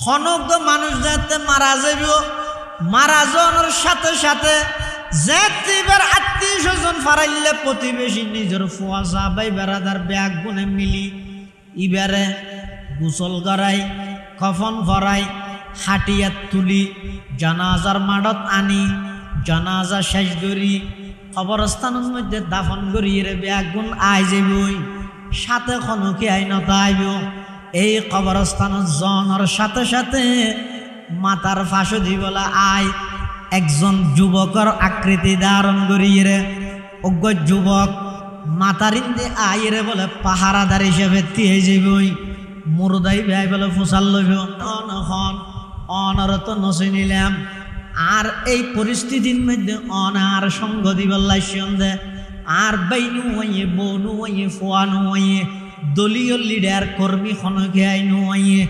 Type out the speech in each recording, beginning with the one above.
খনক মানুষ যাতে মারা যাইব, মারা যাওয়ার সাথে সাথে যেতে এবার আত্মীয় স্বজন ফারাইলে প্রতিবেশী নিজের ফুয়া সাহাবাই বেড়াদার ব্যাগ গুনে মিলি ইবারে গোসল করাই, কফন ভরাই, হাটিয়াত তুলি, জানাজার মাডত আনি, জানাজা শেষ করি, কবরস্থানের মধ্যে দাফন করি রে ব্যাগ গুণ আই যাবই, সাথে খনকি আইনত আইব। এই কবরস্থানের জনের সাথে সাথে মাতার ফাঁসো দিবলা আয় একজন যুবকর আকৃতি ধারণ করিয়ে অজ্ঞ যুবক মাতারিন্দে আইরে বলে পাহারাদার হিসেবে তিয়ে যাবই, মুরদাই ভাই বলে ফুসাল লইব অনখন অনরত নসে নিলাম। আর এই পরিস্থিতির মধ্যে অনার সঙ্গ দিবার লাইসন দে আর বাইনু হইয়ে বনু হইয়ে ফোয়ানু হইয়ে দলীয় লিডার কর্মী খনকে আইনু হইয়ে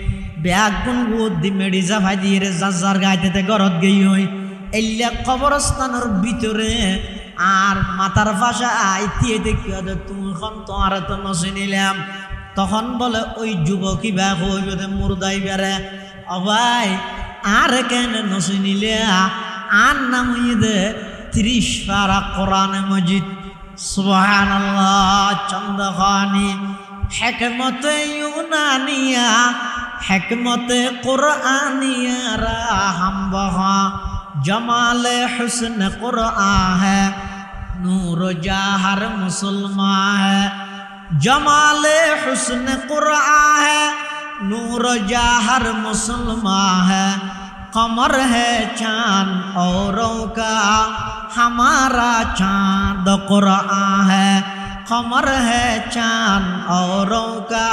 ব্যাগ গুণ গুদ দি মেডিজা ভাই দিয়ে যার গাইতে গরত গেই হই এল্লা কবরস্থানের ভিতরে আর মাতার ভাষা আইতিয়ে দেখি তুমি খন তোমার তো নসে নিলাম। তখন বলে ওই যুবকই ব্যাগ হইবে মুরদাই বেড়ে অবাই আর কেন নসে নিলে আর নাম হইয়ে 30 পারা কোরআনে মজিদ সুবহানাল্লাহ চন্দ্রখানি হেকমতে ইউনানিয়া হেকমতে কুরআনিয়া রাহমবহা জমালে হুসন কুরআন है नूर जाहर मुसलमान है जमाले हुस्न कुरआन है नूर जाहर मुसलमान है कमर है चांद औरों का हमारा चांद कुरआन है कमर है चांद औरों का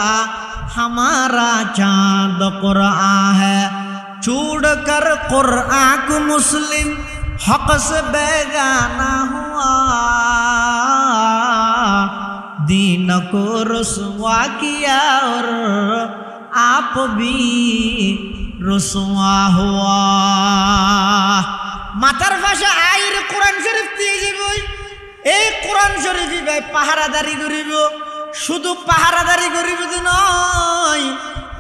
हमारा चांद कुरआन है छोड़ कर कुरआन को मुस्लिम हक से बेगाना हुआ दीन को रुसवा किया और आप भी रुसवा हुआ। মাতার ভাষা আইর কোরআন শরীফ দিয়ে যাব। এই কোরআন শরীফই ভাই পাহারাদারি করিব, শুধু পাহারাদারি করিব তো নয়,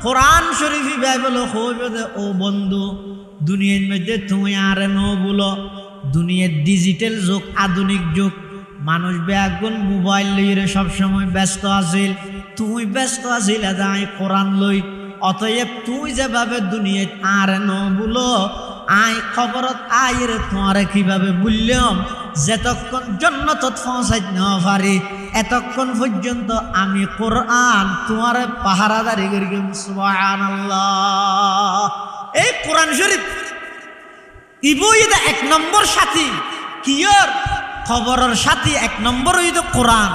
কোরআন শরীফই ভাই বলো হইবে যে ও বন্ধু দুনিয়ার মধ্যে তুমি আর নো বলো দুনিয়ার ডিজিটাল যুগ আধুনিক যুগ মানুষ ব্যাগুন মোবাইল লইরে সবসময় ব্যস্ত আছিল, তুই ব্যস্ত আছিল আই কোরআন লই, অতএব তুই যেভাবে দুনিয়ায় আর নো বলো আই খবরত আইর তোমারে কিভাবে বললাম যেতক্ষণ জান্নাতত পৌঁছাইত না পারি এতক্ষণ পর্যন্ত আমি কোরআন তোমারে পাহারাদারি করি। সুবহানাল্লাহ। এই কোরআন শরীফ ইবইদা 1 নম্বর সাথী কিয়র খবরের সাথী 1 নম্বর হইতো কোরআন।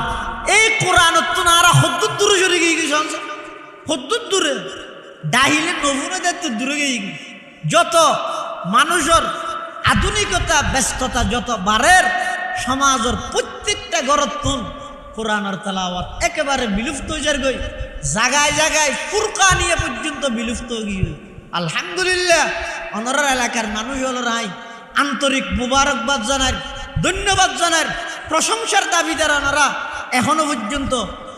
এই কোরআনত তোনারা হদ্দুর দূরে সরে গিয়েছেন, হদ্দুর দূরে ডাহিলে নবুনে দেখতে দূরে গিয়ে যত মানুষের আধুনিকতা ব্যস্ততা যত বাড়ের সমাজের প্রত্যেকটা গরতুন কোরআনের তেলাওয়াত একেবারে বিলুপ্ত হয়ে যার গই, জায়গায় জায়গায় ফুরকানিয়া পর্যন্ত বিলুপ্ত হয়ে গিয়ে। আলহামদুলিল্লাহ অনরার এলাকার মানুষ হল রাই আন্তরিক মুবারকবাদ জানার, ধন্যবাদ জানার, প্রশংসার দাবিদার ওনারা এখনো পর্যন্ত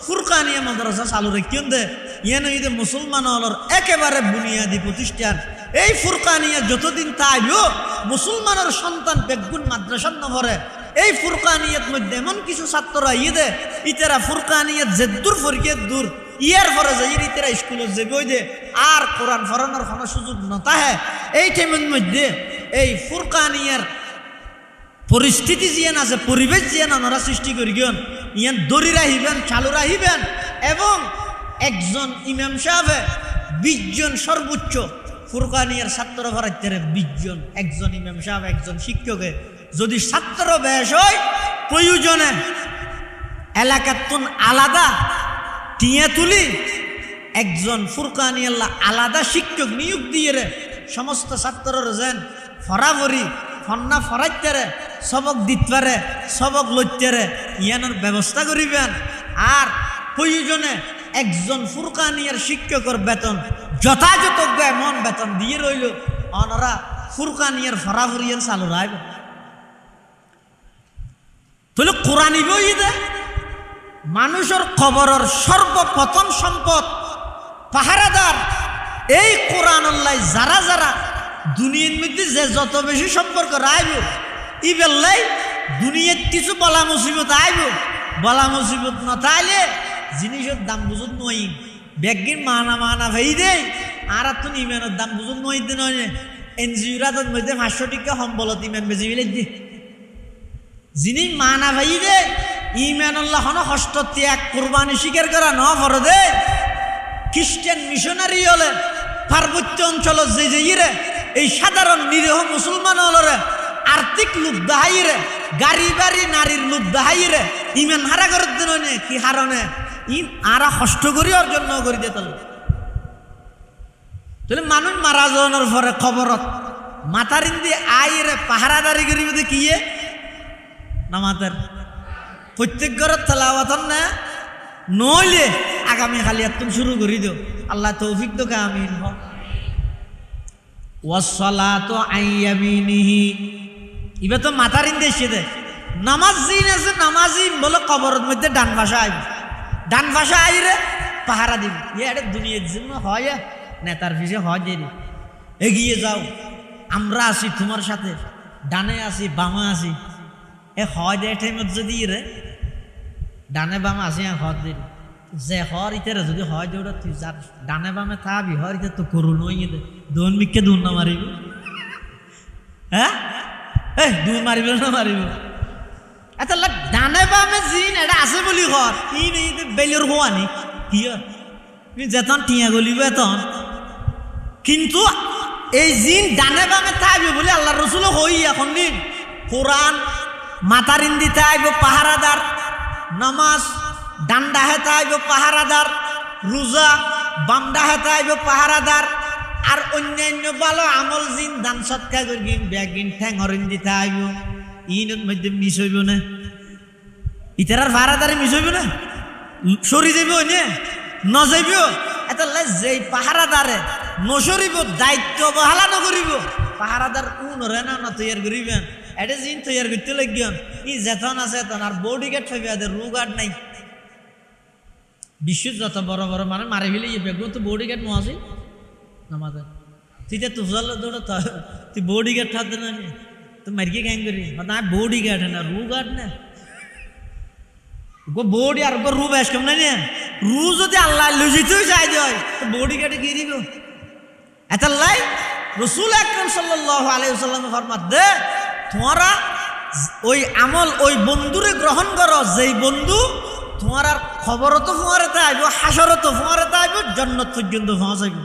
ফুরকানিয়া মাদ্রাসা চালু রেখেন দে ইয়ান ঈদে মুসলমান হলর একেবারে বুনিয়াদী প্রতিষ্ঠান। এই ফুরকানিয়া যতদিন তাইও মুসলমানের সন্তান বেগুন মাদ্রাসার নভরে এই ফুরকানিয়াত মধ্যে এমন কিছু ছাত্ররা ঈদে ইতারা ফুরকানিয়াত যে দূর ফরিকে দূর ইয়ার পরে যাই ইতারা স্কুলে যে বই দে আর কোরআন ফরানোর কোনো সুযোগ নতাহে। এই টাইমের মধ্যে এই ফুরকানিয়ার পরিস্থিতি জিয়ান আছে, পরিবেশ জিয়ান ওনারা সৃষ্টি করি গিয়েন ইয়ান দড়ি রাহিবেন চালু রাহিবেন এবং একজন ইমাম সাহেবে 20 জন সর্বোচ্চ ফুরকানিয়ার ছাত্র ভরাইতে 20 জন, একজন ইমাম সাহেব একজন শিক্ষকে যদি ছাত্র বেশ হয় প্রয়োজনে এলাকার তুন আলাদা টিয়া তুলি একজন ফুরকানিয়াল্লাহ আলাদা শিক্ষক নিয়োগ দিয়ে সমস্ত ছাত্রর যেন ফরাফরি ফন্না ফরাইতে সবক দিতে পারে সবক লইতে ইয়ানোর ব্যবস্থা করিবেন। আর প্রয়োজনে একজন ফুরকানিয়ার শিক্ষকের বেতন যথাযথ এমন বেতন দিয়ে রইল ওনারা ফুরকানিয়ার ফরাফরিয়ান চালু রাখবে। তাহলে কোরআন বই দে মানুষের খবরের সর্বপ্রথম সম্পদ পাহারাদার এই কোরআন আল্লাহ যারা যারা দুনিয়ার মধ্যে যে যত বেশি সম্পর্ক রাখব ই বেল্লাই দুনিয়ার কিছু বলা মুসিবত আইব বলা মুসিবত না তাইলে জিনিসের দাম বুঝুন নই ব্যাগির মানা মানা ভাই দেয় আর তো ইমানের দাম বুঝুন নই দিন এনজিওরা তোর মধ্যে 500 টাকা সম্বলত ইমান বেশি বিলে দি যিনি মানা ভাই দে ইমান আল্লাহ হন হস্ত ত্যাগ কোরবানি স্বীকার করা ন ফর দে খ্রিস্টান মিশনারি হলে পার্বত্য অঞ্চল যে ইরে এই সাধারণ নিরীহ মুসলমান হলরে আর্থিক লোক দাহাইরে গাড়ি বাড়ি নারীর লোক দাহাইরে ইমান হারা করার জন্য কি হারণে আরা কষ্ট করি অর্জন ন করি দে তাহলে মানুষ মারা যাওয়ার পরে খবরত মাতারিন্দি আইরে পাহারাদারি করি বলতে কি নামাতের প্রত্যেক ঘরের তেলাওয়াতন না নইলে আগামী খালি তুমি শুরু করি দিও আল্লাহ তৌফিক তো আমিন ওয়াসসালাতু আইয়ামিনিহি ইবে তো মাতারিন্দি এসে দে নামাজ জিন আছে নামাজি বলে কবরের মধ্যে ডান ভাষা আইব ডান ভাষা আইরে পাহারা দিবি এটা দুনিয়ার জন্য হয় নেতার পিছিয়ে হয় দেরি এগিয়ে যাও আমরা আছি তোমার সাথে ডানে আছি বামে আছি এ হয় দে টাইমত যদি রে ডানে বামে আছি হর দেরি যে হর ইতারে যদি হয় দে ওটা তুই যার ডানে বামে থাকবি হর ইতে তো করুন ওই দে দোন মিককে দূর না মারিব হ্যাঁ এই দূর মারিব না মারিব এত ডানে বামে জিন এটা আছে বলি ঘর ই নেই বেলির হওয়া নি কি যেতন টিয়া গলিব এতন কিন্তু এই জিন ডানে বামে থাকবে বলে আল্লাহ রসুল হই এখন দিন কোরআন মাতার ইন্দিতে আইব পাহারাদার নামাজ ডান্ডা হেতে আইব পাহারাদার রোজা বামডা হেতে আইব পাহারাদার আর অন্যান্য ভালো আমল জিন দান সৎকার করিন ব্যাগিন ঠ্যাঙর ইন্দিতে আইব ইনের মধ্যে মিস হইব না ইতারার পাহারাদারে মিস হইব না সরি যাইব ন যাইব এটা যেই পাহারাদারে নসরিব দায়িত্ব বহালা নকরিব পাহারাদার কোন রে না তৈয়ার করিবেন এটা জিন তৈয়ার করতে লাগিয়ান ই যেতন আছে এতন আর বডি গার্ড থাকবে এদের রু গার্ড নাই বিশ্বের যত বড় বড় মানে মারি ফেলে বেগুন তো বডি গার্ড নোয়াছি আমাদের তুই তো তুফাল দৌড় তুই বডি গার্ড থাকতে না তুই মারিকে খাই করি না বডি গার্ড না রু গার্ড না বডি আর রু বেশ কম না রু যদি আল্লাহ লুজিতেও চাই দেয় তো বডি গার্ডে কি দিব এত লাই রসুল আকরাম সাল্লাল্লাহু আলাইহি ওয়াসাল্লাম ফরমাত দে তোমরা ওই আমল ওই বন্ধুরে গ্রহণ করো যেই বন্ধু তোমার আর খবরও তো ফোয়ারেতে আইব হাসরও তো ফোয়ারেতে আইব জান্নাত পর্যন্ত পৌঁছাইব